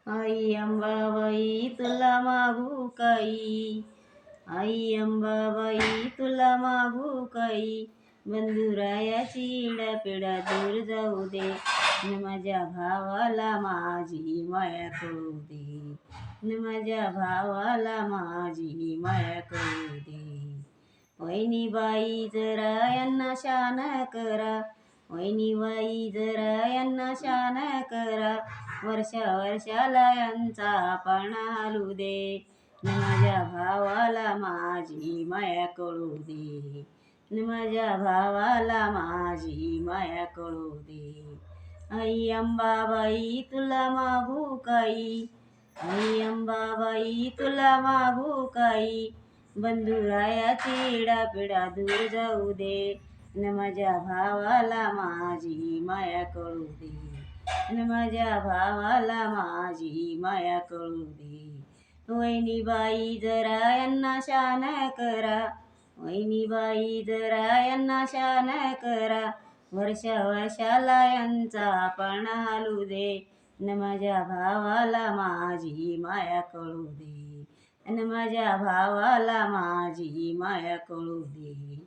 आई अंबाबाई तुला मागू काही, आई अंबाबाई तुला मागू काही, बंधुरायाची पिढा दूर जाऊ दे, न माझ्या भावाला माझी माया कळू दे, न माझ्या भावाला माझी माया कळू दे. वहिनी बाई जरा यांना शान करा, वहिनी बाई जरा यांना शान करा, वर्षा वर्षाला यांचा पणा हालू दे, न माझ्या भावाला माझी माया कळू दे, न माझ्या भावाला माझी माया कळू दे. आई अंबाबाई तुला मागू काही, आई अंबाबाई तुला मागू काही, बंधुरायाची पिढा दूर जाऊ दे, न माझ्या भावाला माझी माया कळू दे, न माझ्या भावाला माझी माया कळू दे. वहिनी बाई जरा यांना शान करा, वहिनी बाई जरा यांना शान करा, वर्षा वर्षाला यांचा पणा हालू दे, न माझ्या भावाला माझी माया कळू दे, न माझ्या भावाला माझी माया कळू दे.